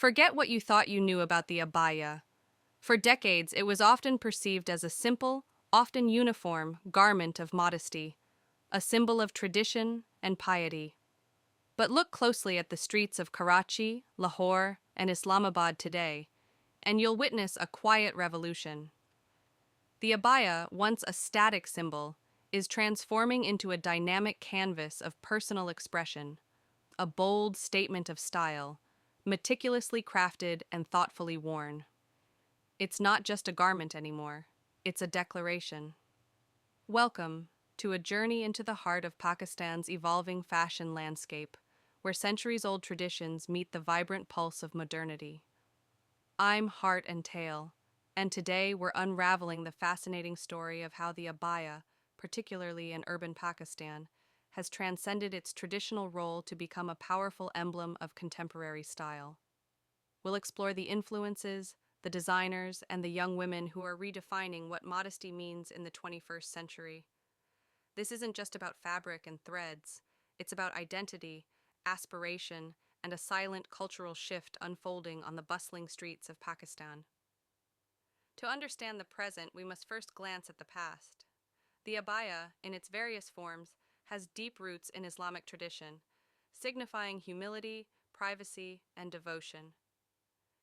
Forget what you thought you knew about the abaya. For decades, it was often perceived as a simple, often uniform, garment of modesty, a symbol of tradition and piety. But look closely at the streets of Karachi, Lahore, and Islamabad today, and you'll witness a quiet revolution. The abaya, once a static symbol, is transforming into a dynamic canvas of personal expression, a bold statement of style, meticulously crafted and thoughtfully worn. It's not just a garment anymore, it's a declaration. Welcome to a journey into the heart of Pakistan's evolving fashion landscape, where centuries-old traditions meet the vibrant pulse of modernity. I'm Heart and Tail, and today we're unraveling the fascinating story of how the abaya, particularly in urban Pakistan, has transcended its traditional role to become a powerful emblem of contemporary style. We'll explore the influences, the designers, and the young women who are redefining what modesty means in the 21st century. This isn't just about fabric and threads, it's about identity, aspiration, and a silent cultural shift unfolding on the bustling streets of Pakistan. To understand the present, we must first glance at the past. The abaya, in its various forms, has deep roots in Islamic tradition, signifying humility, privacy, and devotion.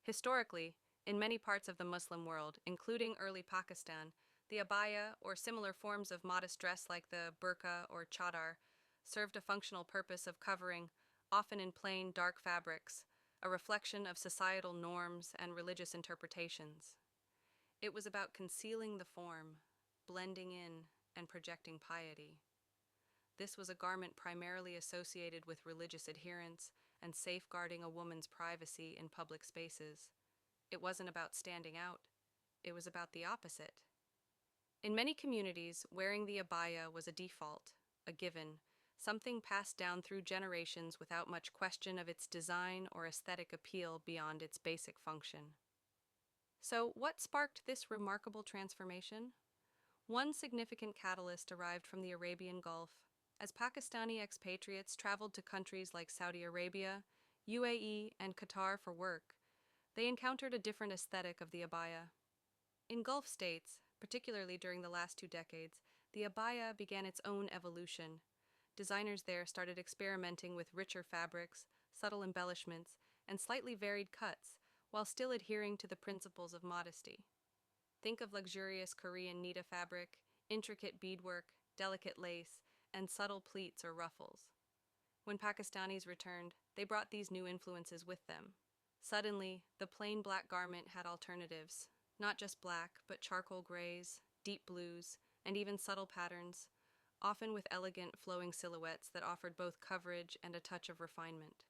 Historically, in many parts of the Muslim world, including early Pakistan, the abaya, or similar forms of modest dress like the burqa or chadar, served a functional purpose of covering, often in plain, dark fabrics, a reflection of societal norms and religious interpretations. It was about concealing the form, blending in, and projecting piety. This was a garment primarily associated with religious adherence and safeguarding a woman's privacy in public spaces. It wasn't about standing out, it was about the opposite. In many communities, wearing the abaya was a default, a given, something passed down through generations without much question of its design or aesthetic appeal beyond its basic function. So, what sparked this remarkable transformation? One significant catalyst arrived from the Arabian Gulf. As Pakistani expatriates traveled to countries like Saudi Arabia, UAE, and Qatar for work, they encountered a different aesthetic of the abaya. In Gulf states, particularly during the last 2 decades, the abaya began its own evolution. Designers there started experimenting with richer fabrics, subtle embellishments, and slightly varied cuts, while still adhering to the principles of modesty. Think of luxurious Korean Nita fabric, intricate beadwork, delicate lace, and subtle pleats or ruffles. When Pakistanis returned, they brought these new influences with them. Suddenly, the plain black garment had alternatives, not just black, but charcoal grays, deep blues, and even subtle patterns, often with elegant, flowing silhouettes that offered both coverage and a touch of refinement.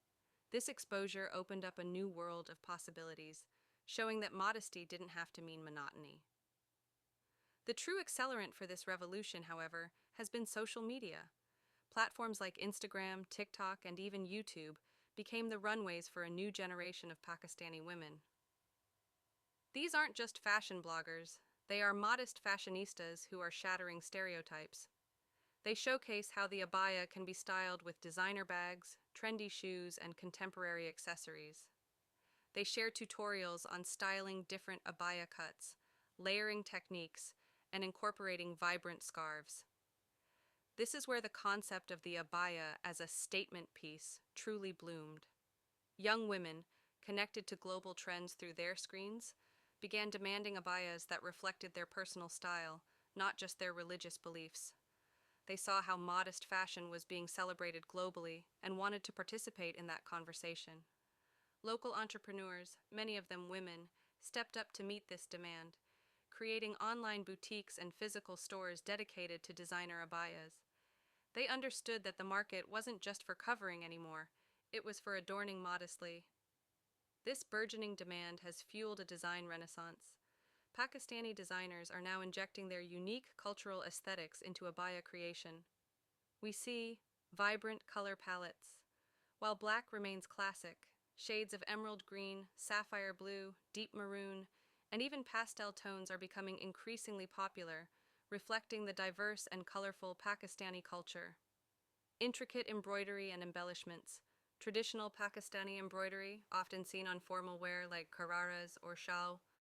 This exposure opened up a new world of possibilities, showing that modesty didn't have to mean monotony. The true accelerant for this revolution, however, has been social media. Platforms like Instagram, TikTok, and even YouTube became the runways for a new generation of Pakistani women. These aren't just fashion bloggers, they are modest fashionistas who are shattering stereotypes. They showcase how the abaya can be styled with designer bags, trendy shoes, and contemporary accessories. They share tutorials on styling different abaya cuts, layering techniques, and incorporating vibrant scarves. This is where the concept of the abaya as a statement piece truly bloomed. Young women, connected to global trends through their screens, began demanding abayas that reflected their personal style, not just their religious beliefs. They saw how modest fashion was being celebrated globally and wanted to participate in that conversation. Local entrepreneurs, many of them women, stepped up to meet this demand, creating online boutiques and physical stores dedicated to designer abayas. They understood that the market wasn't just for covering anymore, it was for adorning modestly. This burgeoning demand has fueled a design renaissance. Pakistani designers are now injecting their unique cultural aesthetics into abaya creation. We see vibrant color palettes. While black remains classic, shades of emerald green, sapphire blue, deep maroon, and even pastel tones are becoming increasingly popular, reflecting the diverse and colorful Pakistani culture. Intricate embroidery and embellishments, Traditional Pakistani embroidery, often seen on formal wear like kararas or shawl,